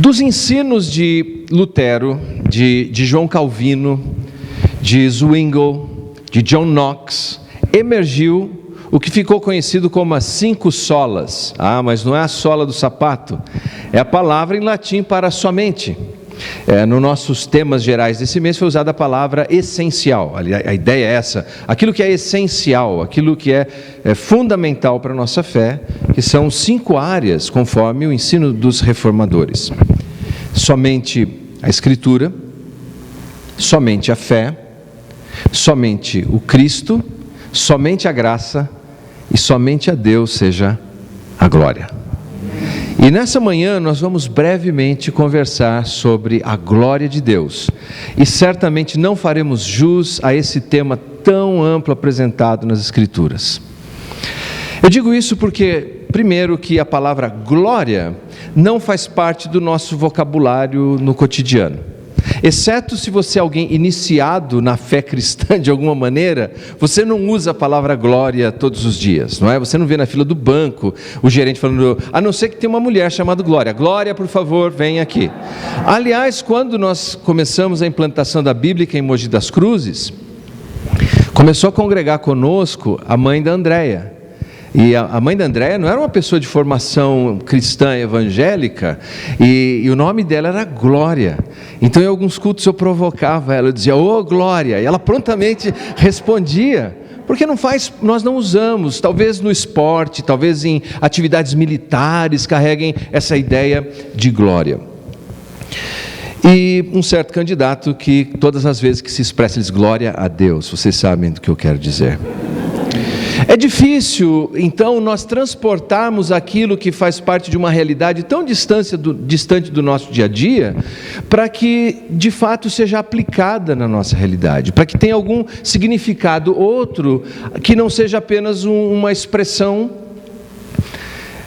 Dos ensinos de Lutero, de João Calvino, de Zwingli, de John Knox, emergiu o que ficou conhecido como as 5 solas. Mas não é a sola do sapato, é a palavra em latim para somente. Nos nossos temas gerais desse mês foi usada a palavra essencial. A ideia é essa: aquilo que é essencial, aquilo que é fundamental para a nossa fé, que são 5 áreas, conforme o ensino dos reformadores: somente a Escritura, somente a fé, somente o Cristo, somente a graça e somente a Deus seja a glória. E nessa manhã nós vamos brevemente conversar sobre a glória de Deus. E certamente não faremos jus a esse tema tão amplo apresentado nas Escrituras. Eu digo isso porque, primeiro, que a palavra glória não faz parte do nosso vocabulário no cotidiano. Exceto se você é alguém iniciado na fé cristã de alguma maneira, você não usa a palavra glória todos os dias, não é? Você não vê na fila do banco o gerente falando, a não ser que tenha uma mulher chamada Glória. Glória, por favor, vem aqui. Aliás, quando nós começamos a implantação da Bíblia em Mogi das Cruzes, começou a congregar conosco a mãe da Andréia. E a mãe da Andréia não era uma pessoa de formação cristã evangélica, e o nome dela era Glória. Então em alguns cultos eu provocava ela, eu dizia, ô Glória, e ela prontamente respondia, porque nós não usamos, talvez no esporte, talvez em atividades militares carreguem essa ideia de glória. E um certo candidato que todas as vezes que se expressa diz glória a Deus, vocês sabem do que eu quero dizer. É difícil, então, nós transportarmos aquilo que faz parte de uma realidade tão distante do nosso dia a dia, para que, de fato, seja aplicada na nossa realidade, para que tenha algum significado outro, que não seja apenas uma expressão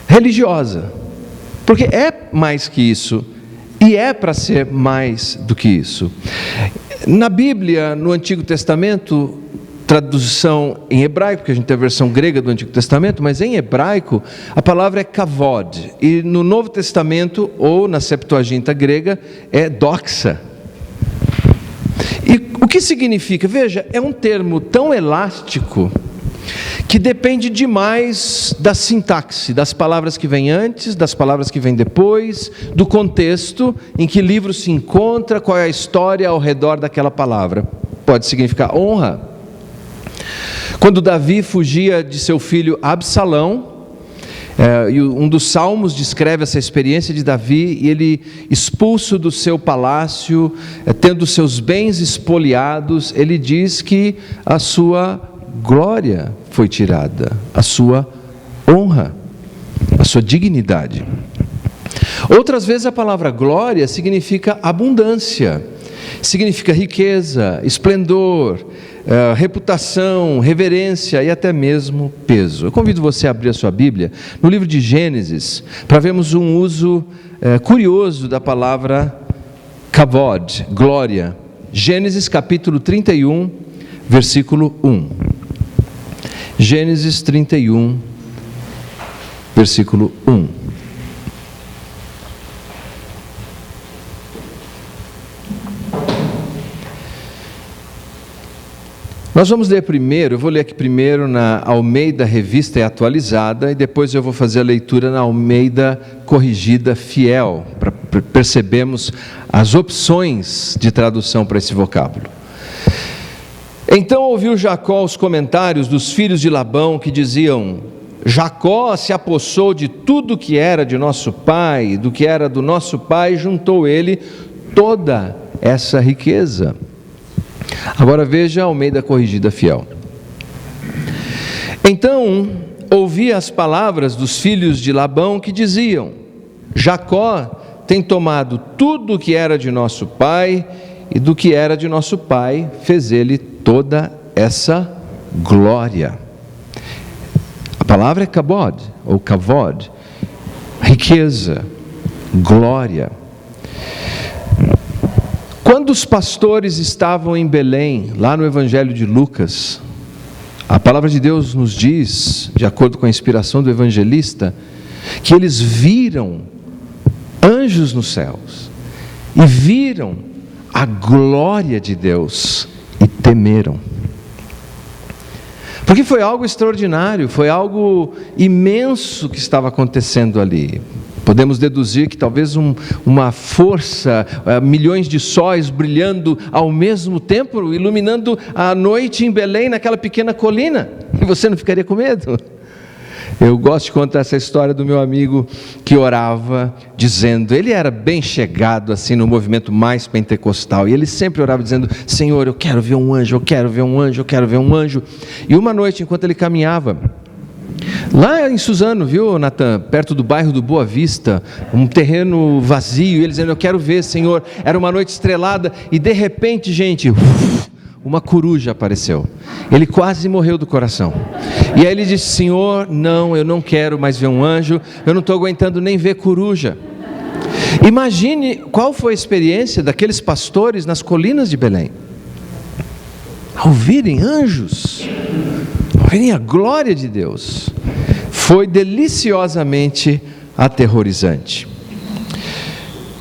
religiosa. Porque é mais que isso, e é para ser mais do que isso. Na Bíblia, no Antigo Testamento, tradução em hebraico, porque a gente tem a versão grega do Antigo Testamento, mas em hebraico a palavra é kavod, e no Novo Testamento, ou na Septuaginta grega, é doxa. E o que significa? Veja, é um termo tão elástico, que depende demais da sintaxe, das palavras que vêm antes, das palavras que vêm depois, do contexto, em que livro se encontra, qual é a história ao redor daquela palavra. Pode significar honra. Quando Davi fugia de seu filho Absalão, e um dos salmos descreve essa experiência de Davi, e ele expulso do seu palácio, tendo seus bens espoliados, ele diz que a sua glória foi tirada, a sua honra, a sua dignidade. Outras vezes a palavra glória significa abundância, significa riqueza, esplendor, reputação, reverência e até mesmo peso. Eu convido você a abrir a sua Bíblia no livro de Gênesis, para vermos um uso curioso da palavra kavod, glória. Gênesis capítulo 31, versículo 1. Gênesis 31, versículo 1. Nós vamos ler primeiro, eu vou ler aqui primeiro na Almeida Revista e Atualizada, e depois eu vou fazer a leitura na Almeida Corrigida Fiel, para percebermos as opções de tradução para esse vocábulo. Então ouviu Jacó os comentários dos filhos de Labão que diziam: Jacó se apossou de tudo que era de nosso pai, do que era do nosso pai, juntou ele toda essa riqueza. Agora veja a Almeida Corrigida Fiel. Então ouvi as palavras dos filhos de Labão que diziam: Jacó tem tomado tudo o que era de nosso pai, e do que era de nosso pai fez ele toda essa glória. A palavra é kabod, ou kavod, riqueza, glória. Quando os pastores estavam em Belém, lá no Evangelho de Lucas, a palavra de Deus nos diz, de acordo com a inspiração do evangelista, que eles viram anjos nos céus, e viram a glória de Deus e temeram. Porque foi algo extraordinário, foi algo imenso que estava acontecendo ali. Podemos deduzir que talvez uma força, milhões de sóis brilhando ao mesmo tempo, iluminando a noite em Belém, naquela pequena colina. E você não ficaria com medo? Eu gosto de contar essa história do meu amigo que orava dizendo, ele era bem chegado assim no movimento mais pentecostal, e ele sempre orava dizendo, Senhor, eu quero ver um anjo, eu quero ver um anjo, eu quero ver um anjo. E uma noite, enquanto ele caminhava, lá em Suzano, viu, Natan, perto do bairro do Boa Vista, um terreno vazio, ele dizendo, eu quero ver, Senhor. Era uma noite estrelada, e de repente, gente, uma coruja apareceu. Ele quase morreu do coração. E aí ele disse, Senhor, não, eu não quero mais ver um anjo, eu não estou aguentando nem ver coruja. Imagine qual foi a experiência daqueles pastores nas colinas de Belém, ao verem anjos, ao verem a glória de Deus. Foi deliciosamente aterrorizante.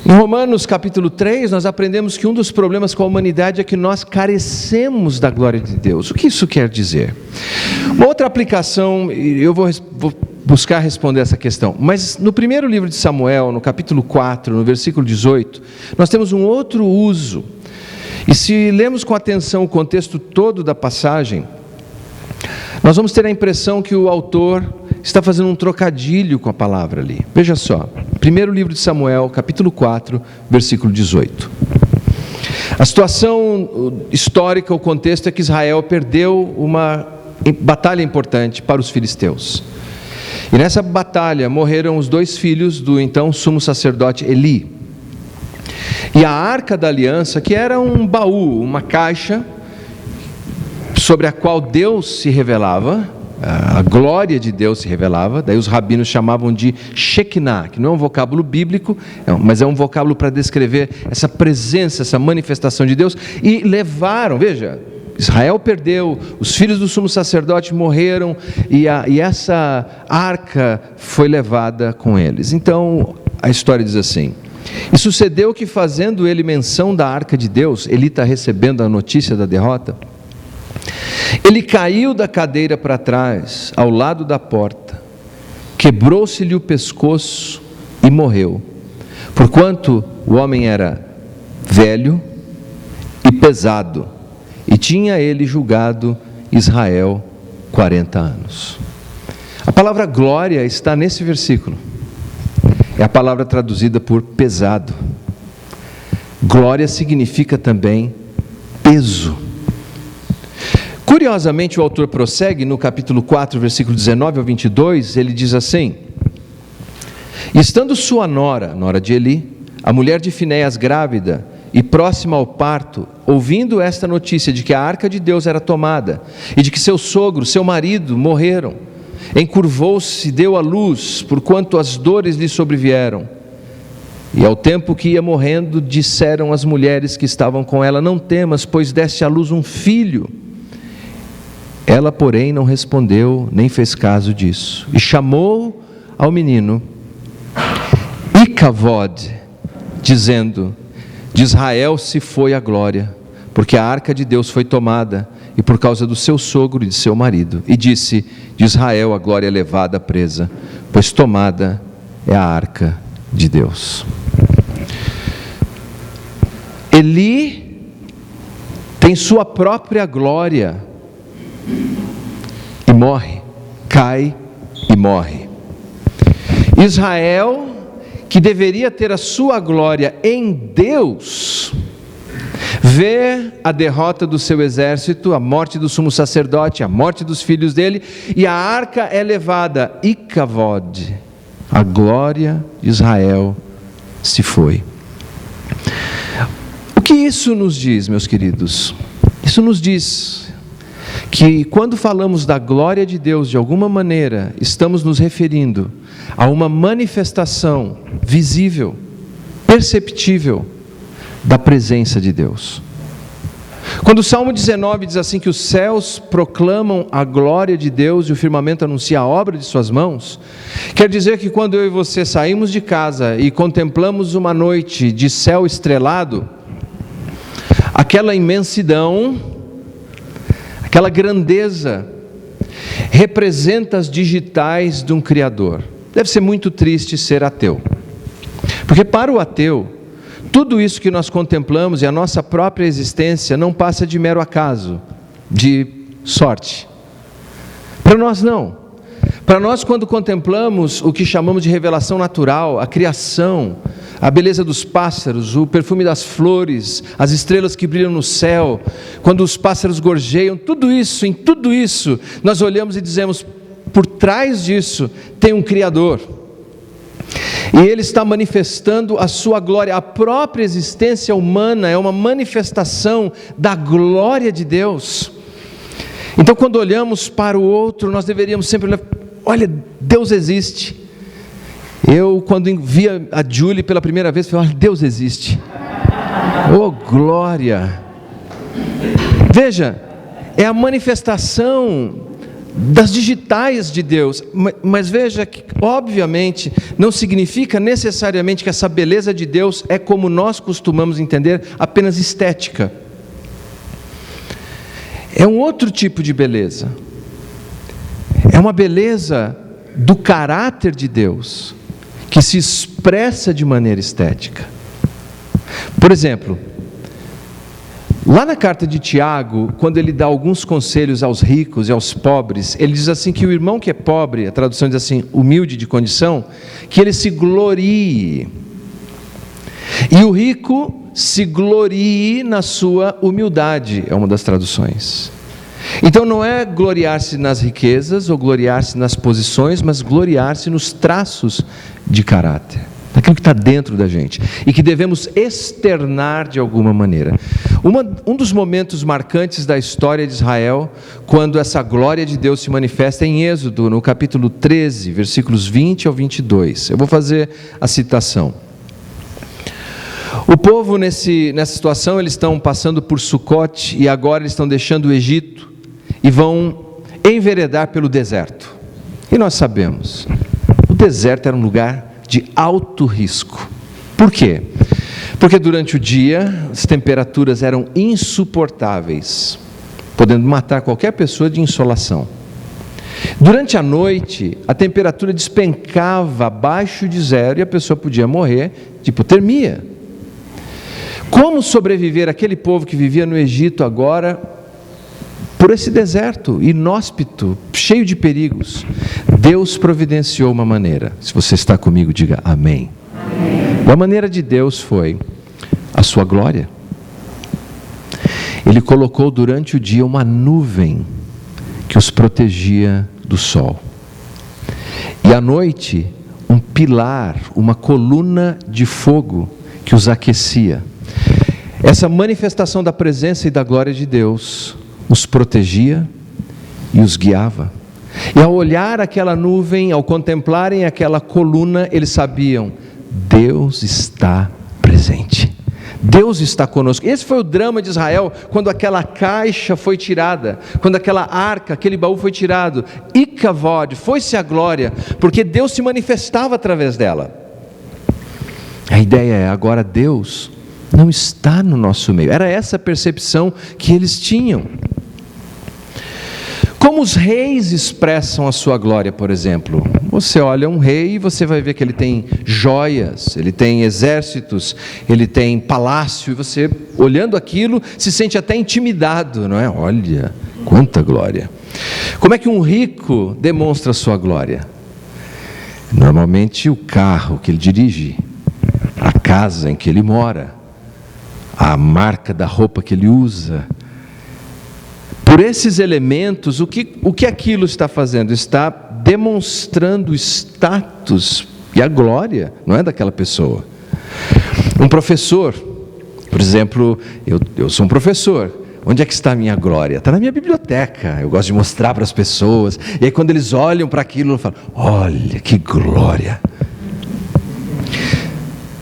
Em Romanos capítulo 3, nós aprendemos que um dos problemas com a humanidade é que nós carecemos da glória de Deus. O que isso quer dizer? Uma outra aplicação, eu vou buscar responder essa questão, mas no primeiro livro de Samuel, no capítulo 4, no versículo 18, nós temos um outro uso. E se lemos com atenção o contexto todo da passagem, nós vamos ter a impressão que o autor está fazendo um trocadilho com a palavra ali. Veja só, primeiro livro de Samuel, capítulo 4, versículo 18. A situação histórica, o contexto é que Israel perdeu uma batalha importante para os filisteus. E nessa batalha morreram os 2 filhos do então sumo sacerdote Eli. E a arca da aliança, que era um baú, uma caixa, sobre a qual Deus se revelava, a glória de Deus se revelava, daí os rabinos chamavam de Shekinah, que não é um vocábulo bíblico, mas é um vocábulo para descrever essa presença, essa manifestação de Deus, e levaram, veja, Israel perdeu, os filhos do sumo sacerdote morreram, e essa arca foi levada com eles. Então, a história diz assim, e sucedeu que fazendo ele menção da arca de Deus, ele está recebendo a notícia da derrota, ele caiu da cadeira para trás, ao lado da porta, quebrou-se-lhe o pescoço e morreu, porquanto o homem era velho e pesado, e tinha ele julgado Israel 40 anos. A palavra glória está nesse versículo, é a palavra traduzida por pesado. Glória significa também peso. Curiosamente, o autor prossegue no capítulo 4, versículo 19 ao 22, ele diz assim, estando sua nora de Eli, a mulher de Finéias grávida e próxima ao parto, ouvindo esta notícia de que a arca de Deus era tomada, e de que seu sogro, seu marido, morreram, encurvou-se e deu à luz, porquanto as dores lhe sobrevieram. E ao tempo que ia morrendo, disseram as mulheres que estavam com ela, não temas, pois deste à luz um filho. Ela, porém, não respondeu, nem fez caso disso. E chamou ao menino Icavod, dizendo, de Israel se foi a glória, porque a arca de Deus foi tomada, e por causa do seu sogro e de seu marido. E disse, de Israel a glória é levada presa, pois tomada é a arca de Deus. Eli tem sua própria glória, e morre, cai e morre. Israel, que deveria ter a sua glória em Deus, vê a derrota do seu exército, a morte do sumo sacerdote, a morte dos filhos dele, e a arca é levada, Icavod, a glória de Israel se foi. O que isso nos diz, meus queridos? Isso nos diz que quando falamos da glória de Deus, de alguma maneira, estamos nos referindo a uma manifestação visível, perceptível, da presença de Deus. Quando o Salmo 19 diz assim que os céus proclamam a glória de Deus e o firmamento anuncia a obra de suas mãos, quer dizer que quando eu e você saímos de casa e contemplamos uma noite de céu estrelado, aquela imensidão, aquela grandeza, representa as digitais de um Criador. Deve ser muito triste ser ateu, porque para o ateu, tudo isso que nós contemplamos e a nossa própria existência não passa de mero acaso, de sorte. Para nós não. Para nós, quando contemplamos o que chamamos de revelação natural, a criação, a beleza dos pássaros, o perfume das flores, as estrelas que brilham no céu, quando os pássaros gorjeiam, tudo isso, em tudo isso, nós olhamos e dizemos, por trás disso tem um Criador. E Ele está manifestando a sua glória. A própria existência humana é uma manifestação da glória de Deus. Então, quando olhamos para o outro, nós deveríamos sempre olhar, olha, Deus existe. Eu, quando via a Julie pela primeira vez, falei, olha, Deus existe. Oh, glória! Veja, é a manifestação das digitais de Deus, mas veja que obviamente não significa necessariamente que essa beleza de Deus é como nós costumamos entender, apenas estética. É um outro tipo de beleza, é uma beleza do caráter de Deus, que se expressa de maneira estética. Por exemplo, lá na carta de Tiago, quando ele dá alguns conselhos aos ricos e aos pobres, ele diz assim que o irmão que é pobre, a tradução diz assim, humilde de condição, que ele se glorie, e o rico se glorie na sua humildade, é uma das traduções. Então não é gloriar-se nas riquezas ou gloriar-se nas posições, mas gloriar-se nos traços de caráter, daquilo que está dentro da gente e que devemos externar de alguma maneira. Um dos momentos marcantes da história de Israel, quando essa glória de Deus se manifesta, é em Êxodo, no capítulo 13, versículos 20 ao 22. Eu vou fazer a citação. O povo nessa situação, eles estão passando por Sucote e agora eles estão deixando o Egito e vão enveredar pelo deserto. E nós sabemos, o deserto era um lugar de alto risco. Por quê? Porque durante o dia as temperaturas eram insuportáveis, podendo matar qualquer pessoa de insolação. Durante a noite a temperatura despencava abaixo de zero e a pessoa podia morrer de hipotermia. Como sobreviver aquele povo que vivia no Egito agora por esse deserto inóspito, cheio de perigos? Deus providenciou uma maneira. Se você está comigo, diga amém. E a maneira de Deus foi a sua glória. Ele colocou durante o dia uma nuvem que os protegia do sol. E à noite, um pilar, uma coluna de fogo que os aquecia. Essa manifestação da presença e da glória de Deus os protegia e os guiava. E ao olhar aquela nuvem, ao contemplarem aquela coluna, eles sabiam, Deus está presente. Deus está conosco. Esse foi o drama de Israel, quando aquela caixa foi tirada, quando aquela arca, aquele baú foi tirado. Icavod, foi-se a glória, porque Deus se manifestava através dela. A ideia é, agora Deus não está no nosso meio. Era essa a percepção que eles tinham. Como os reis expressam a sua glória, por exemplo? Você olha um rei e você vai ver que ele tem joias, ele tem exércitos, ele tem palácio, e você, olhando aquilo, se sente até intimidado, não é? Olha, quanta glória! Como é que um rico demonstra a sua glória? Normalmente o carro que ele dirige, a casa em que ele mora, a marca da roupa que ele usa. Por esses elementos, o que aquilo está fazendo? Está demonstrando o status e a glória, não é, daquela pessoa. Um professor, por exemplo, eu sou um professor. Onde é que está a minha glória? Está na minha biblioteca. Eu gosto de mostrar para as pessoas. E aí quando eles olham para aquilo, eu falo, olha que glória.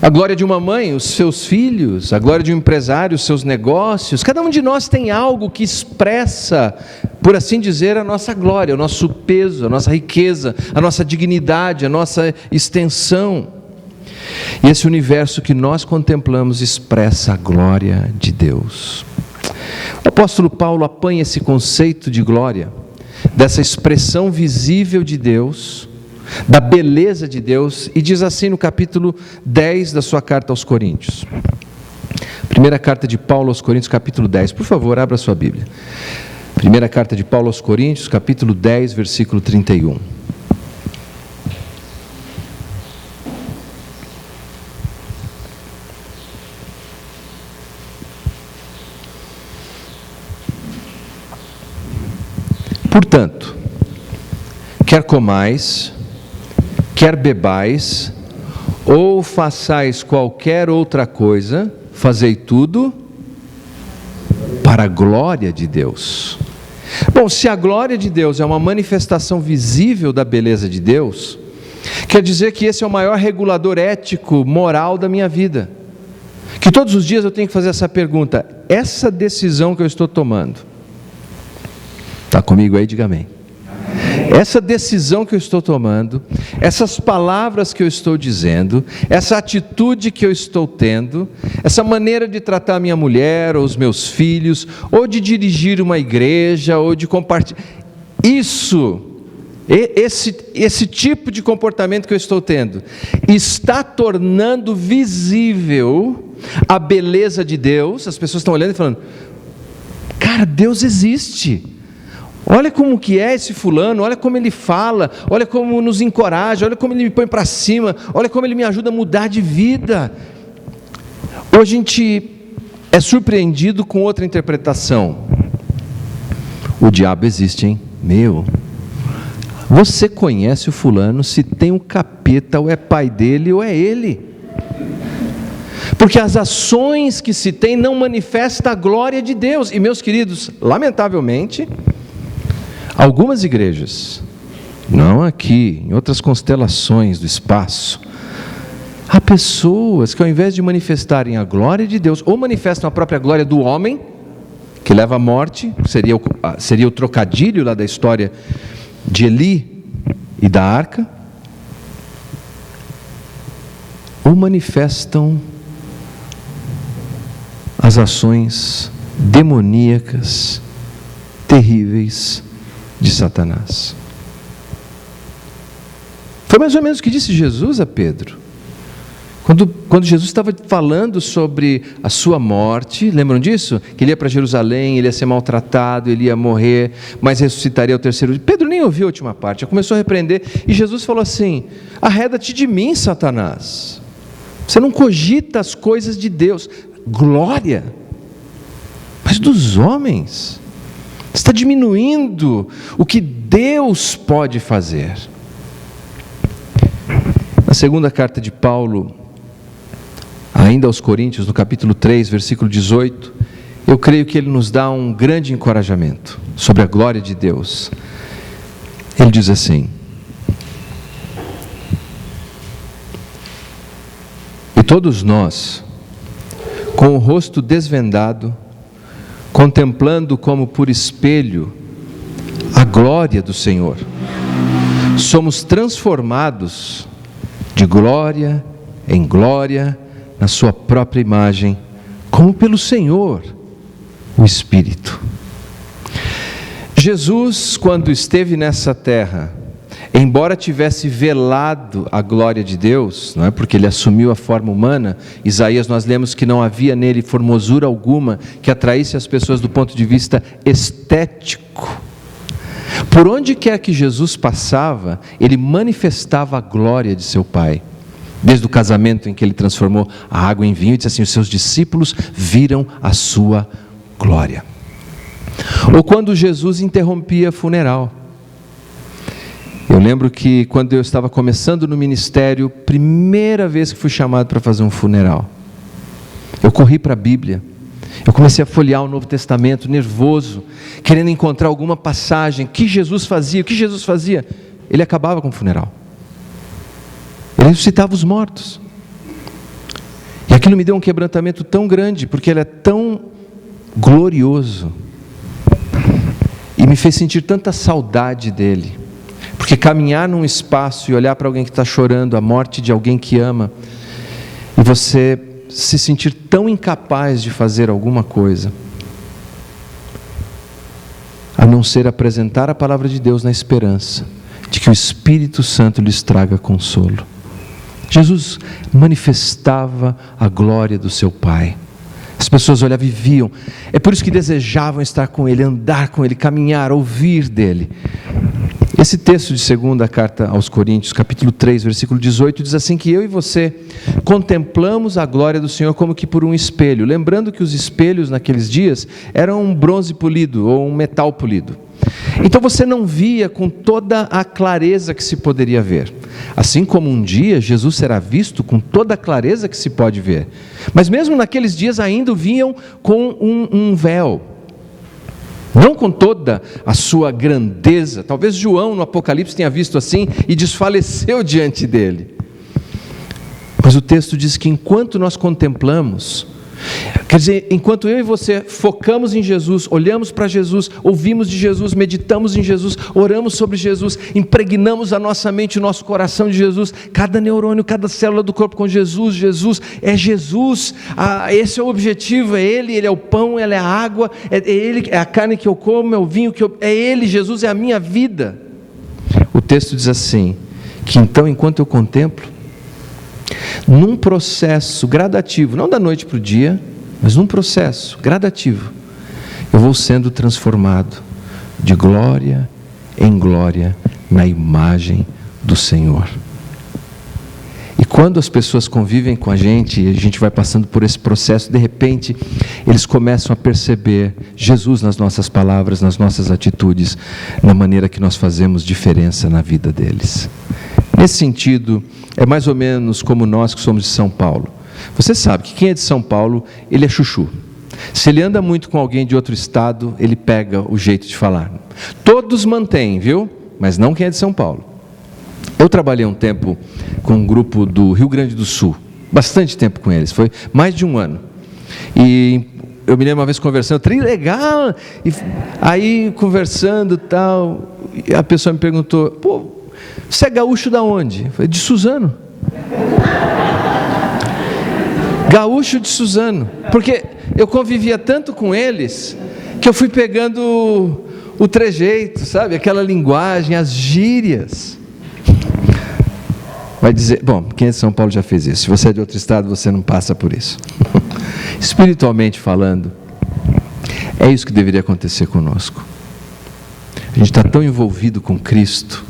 A glória de uma mãe, os seus filhos. A glória de um empresário, os seus negócios. Cada um de nós tem algo que expressa, por assim dizer, a nossa glória, o nosso peso, a nossa riqueza, a nossa dignidade, a nossa extensão. E esse universo que nós contemplamos expressa a glória de Deus. O apóstolo Paulo apanha esse conceito de glória, dessa expressão visível de Deus, da beleza de Deus, e diz assim no capítulo 10 da sua carta aos Coríntios. Primeira carta de Paulo aos Coríntios, capítulo 10. Por favor, abra a sua Bíblia. Primeira carta de Paulo aos Coríntios, capítulo 10, versículo 31. Portanto, quer comais, quer bebais, ou façais qualquer outra coisa, fazei tudo para a glória de Deus. Bom, se a glória de Deus é uma manifestação visível da beleza de Deus, quer dizer que esse é o maior regulador ético, moral da minha vida. Que todos os dias eu tenho que fazer essa pergunta: essa decisão que eu estou tomando, está comigo aí? Diga amém. Essa decisão que eu estou tomando, essas palavras que eu estou dizendo, essa atitude que eu estou tendo, essa maneira de tratar a minha mulher, ou os meus filhos, ou de dirigir uma igreja, ou de compartilhar, esse tipo de comportamento que eu estou tendo, está tornando visível a beleza de Deus. As pessoas estão olhando e falando: cara, Deus existe. Olha como que é esse fulano, olha como ele fala, olha como nos encoraja, olha como ele me põe para cima, olha como ele me ajuda a mudar de vida. Hoje a gente é surpreendido com outra interpretação. O diabo existe, hein? Você conhece o fulano, se tem um capeta, ou é pai dele ou é ele. Porque as ações que se tem não manifestam a glória de Deus. E meus queridos, lamentavelmente, algumas igrejas, não aqui, em outras constelações do espaço, há pessoas que ao invés de manifestarem a glória de Deus, ou manifestam a própria glória do homem, que leva à morte, seria o trocadilho lá da história de Eli e da arca, ou manifestam as ações demoníacas, terríveis, de Satanás. Foi mais ou menos o que disse Jesus a Pedro, quando Jesus estava falando sobre a sua morte. Lembram disso? Que ele ia para Jerusalém, ele ia ser maltratado, ele ia morrer, mas ressuscitaria ao terceiro dia. Pedro nem ouviu a última parte, já começou a repreender, e Jesus falou assim: arreda-te de mim, Satanás, você não cogita as coisas de Deus, glória, mas dos homens. Está diminuindo o que Deus pode fazer. Na segunda carta de Paulo, ainda aos Coríntios, no capítulo 3, versículo 18, eu creio que ele nos dá um grande encorajamento sobre a glória de Deus. Ele diz assim: e todos nós, com o rosto desvendado, contemplando como por espelho a glória do Senhor, somos transformados de glória em glória na sua própria imagem, como pelo Senhor, o Espírito. Jesus, quando esteve nessa terra, embora tivesse velado a glória de Deus, não é, porque ele assumiu a forma humana, Isaías nós lemos que não havia nele formosura alguma que atraísse as pessoas do ponto de vista estético. Por onde quer que Jesus passava, ele manifestava a glória de seu Pai. Desde o casamento em que ele transformou a água em vinho e disse assim: os seus discípulos viram a sua glória. Ou quando Jesus interrompia funeral. Eu lembro que quando eu estava começando no ministério, primeira vez que fui chamado para fazer um funeral, eu corri para a Bíblia, eu comecei a folhear o Novo Testamento, nervoso, querendo encontrar alguma passagem. O que Jesus fazia? Ele acabava com o funeral, ele ressuscitava os mortos. Aquilo me deu um quebrantamento tão grande, porque Ele é tão glorioso, e me fez sentir tanta saudade dEle, porque caminhar num espaço e olhar para alguém que está chorando a morte de alguém que ama, e você se sentir tão incapaz de fazer alguma coisa, a não ser apresentar a palavra de Deus na esperança de que o Espírito Santo lhes traga consolo. Jesus manifestava a glória do seu Pai. As pessoas olhavam e viviam. É por isso que desejavam estar com Ele, andar com Ele, caminhar, ouvir dEle. Esse texto de segunda carta aos Coríntios, capítulo 3, versículo 18, diz assim: que eu e você contemplamos a glória do Senhor como que por um espelho, lembrando que os espelhos naqueles dias eram um bronze polido ou um metal polido. Então você não via com toda a clareza que se poderia ver, assim como um dia Jesus será visto com toda a clareza que se pode ver, mas mesmo naqueles dias ainda o viam com um véu, não com toda a sua grandeza. Talvez João no Apocalipse tenha visto assim e desfaleceu diante dele. Mas o texto diz que enquanto nós contemplamos, quer dizer, enquanto eu e você focamos em Jesus, olhamos para Jesus, ouvimos de Jesus, meditamos em Jesus, oramos sobre Jesus, impregnamos a nossa mente, o nosso coração de Jesus, cada neurônio, cada célula do corpo com Jesus, Jesus, esse é o objetivo, é Ele é o pão, Ele é a água, é Ele, é a carne que eu como, é o vinho que é Ele, Jesus é a minha vida. O texto diz assim, que então enquanto eu contemplo, num processo gradativo, não da noite para o dia, mas num processo gradativo, eu vou sendo transformado de glória em glória na imagem do Senhor. E quando as pessoas convivem com a gente e a gente vai passando por esse processo, de repente eles começam a perceber Jesus nas nossas palavras, nas nossas atitudes, na maneira que nós fazemos diferença na vida deles. Nesse sentido, é mais ou menos como nós que somos de São Paulo. Você sabe que quem é de São Paulo, ele é chuchu. Se ele anda muito com alguém de outro estado, ele pega o jeito de falar. Todos mantêm, viu? Mas não quem é de São Paulo. Eu trabalhei um tempo com um grupo do Rio Grande do Sul, bastante tempo com eles, foi mais de um ano. E eu me lembro uma vez conversando, legal, e aí conversando e tal, a pessoa me perguntou, pô, você é gaúcho da onde? Eu falei, de Suzano. Gaúcho de Suzano. Porque eu convivia tanto com eles, que eu fui pegando o trejeito, sabe? Aquela linguagem, as gírias. Vai dizer, bom, quem é de São Paulo já fez isso. Se você é de outro estado, você não passa por isso. Espiritualmente falando, é isso que deveria acontecer conosco. A gente está tão envolvido com Cristo,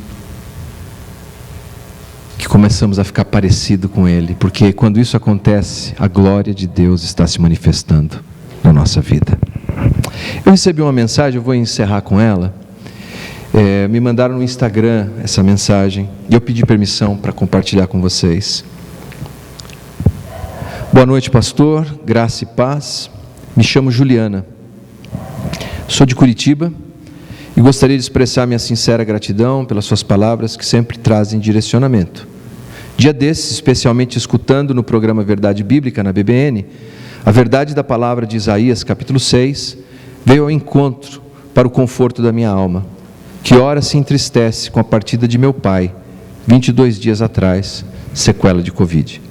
que começamos a ficar parecido com Ele, porque quando isso acontece, a glória de Deus está se manifestando na nossa vida. Eu recebi uma mensagem, eu vou encerrar com ela, me mandaram no Instagram essa mensagem, e eu pedi permissão para compartilhar com vocês. Boa noite, pastor, graça e paz, me chamo Juliana, sou de Curitiba, e gostaria de expressar minha sincera gratidão pelas suas palavras que sempre trazem direcionamento. Dia desses, especialmente escutando no programa Verdade Bíblica, na BBN, a verdade da palavra de Isaías, capítulo 6, veio ao encontro para o conforto da minha alma, que ora se entristece com a partida de meu pai, 22 dias atrás, sequela de Covid.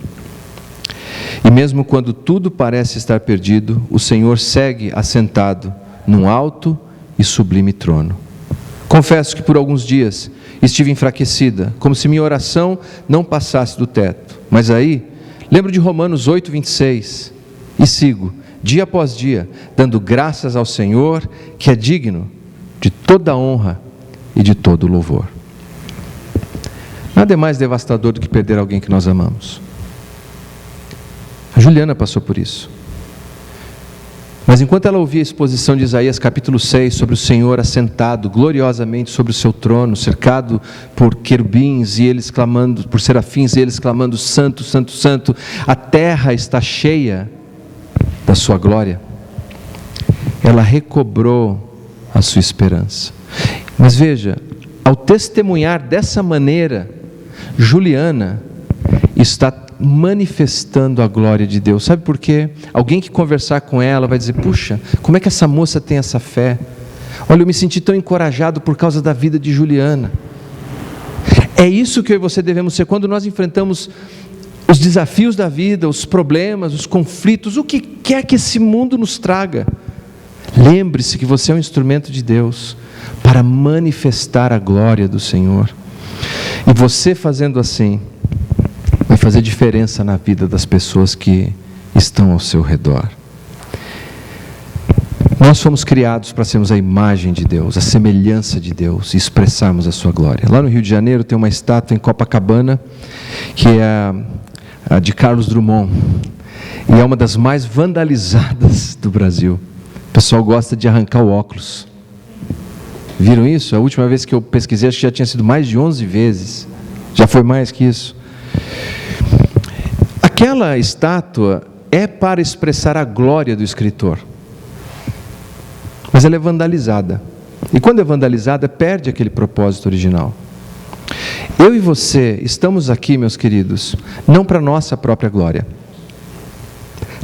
E mesmo quando tudo parece estar perdido, o Senhor segue assentado num alto e sublime trono. Confesso que por alguns dias estive enfraquecida, como se minha oração não passasse do teto. Mas aí, lembro de Romanos 8:26 e sigo, dia após dia, dando graças ao Senhor, que é digno de toda honra e de todo louvor. Nada é mais devastador do que perder alguém que nós amamos. A Juliana passou por isso. Mas enquanto ela ouvia a exposição de Isaías capítulo 6, sobre o Senhor assentado gloriosamente sobre o seu trono, cercado por querubins e eles clamando, por serafins e eles clamando, santo, santo, santo, a terra está cheia da sua glória, ela recobrou a sua esperança. Mas veja, ao testemunhar dessa maneira, Juliana está manifestando a glória de Deus. Sabe por quê? Alguém que conversar com ela vai dizer: puxa, como é que essa moça tem essa fé? Olha, eu me senti tão encorajado por causa da vida de Juliana. É isso que eu e você devemos ser quando nós enfrentamos os desafios da vida, os problemas, os conflitos, o que quer que esse mundo nos traga. Lembre-se que você é um instrumento de Deus para manifestar a glória do Senhor. E você fazendo assim, vai fazer diferença na vida das pessoas que estão ao seu redor. Nós fomos criados para sermos a imagem de Deus, a semelhança de Deus e expressarmos a sua glória. Lá no Rio de Janeiro tem uma estátua em Copacabana, que é a de Carlos Drummond, e é uma das mais vandalizadas do Brasil. O pessoal gosta de arrancar o óculos. Viram isso? A última vez que eu pesquisei, acho que já tinha sido mais de 11 vezes. Já foi mais que isso. Aquela estátua é para expressar a glória do escritor. Mas ela é vandalizada. E quando é vandalizada, perde aquele propósito original. Eu e você estamos aqui, meus queridos, não para a nossa própria glória,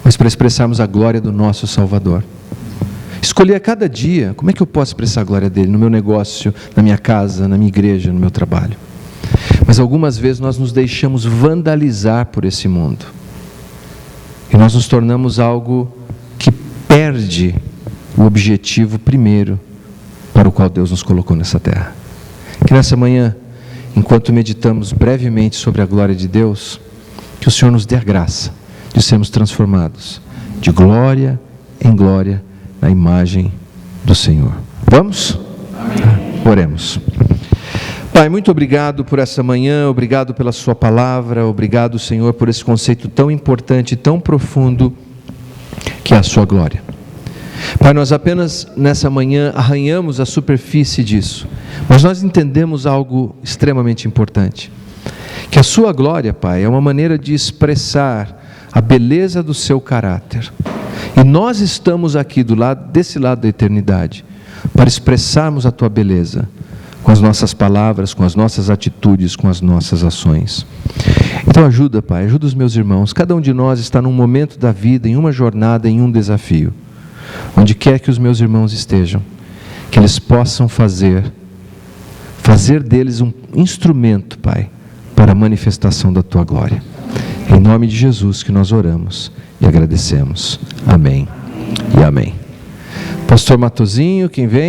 mas para expressarmos a glória do nosso Salvador. Escolher a cada dia, como é que eu posso expressar a glória dele? No meu negócio, na minha casa, na minha igreja, no meu trabalho. Mas algumas vezes nós nos deixamos vandalizar por esse mundo. E nós nos tornamos algo que perde o objetivo primeiro para o qual Deus nos colocou nessa terra. Que nessa manhã, enquanto meditamos brevemente sobre a glória de Deus, que o Senhor nos dê a graça de sermos transformados de glória em glória na imagem do Senhor. Vamos? Amém. Oremos. Pai, muito obrigado por essa manhã, obrigado pela sua palavra, obrigado, Senhor, por esse conceito tão importante, tão profundo, que é a sua glória. Pai, nós apenas nessa manhã arranhamos a superfície disso, mas nós entendemos algo extremamente importante, que a sua glória, Pai, é uma maneira de expressar a beleza do seu caráter, e nós estamos aqui desse lado da eternidade, para expressarmos a tua beleza, com as nossas palavras, com as nossas atitudes, com as nossas ações. Então ajuda, Pai, ajuda os meus irmãos, cada um de nós está num momento da vida, em uma jornada, em um desafio, onde quer que os meus irmãos estejam, que eles possam fazer deles um instrumento, Pai, para a manifestação da tua glória. Em nome de Jesus que nós oramos e agradecemos. Amém e amém. Pastor Matozinho, quem vem?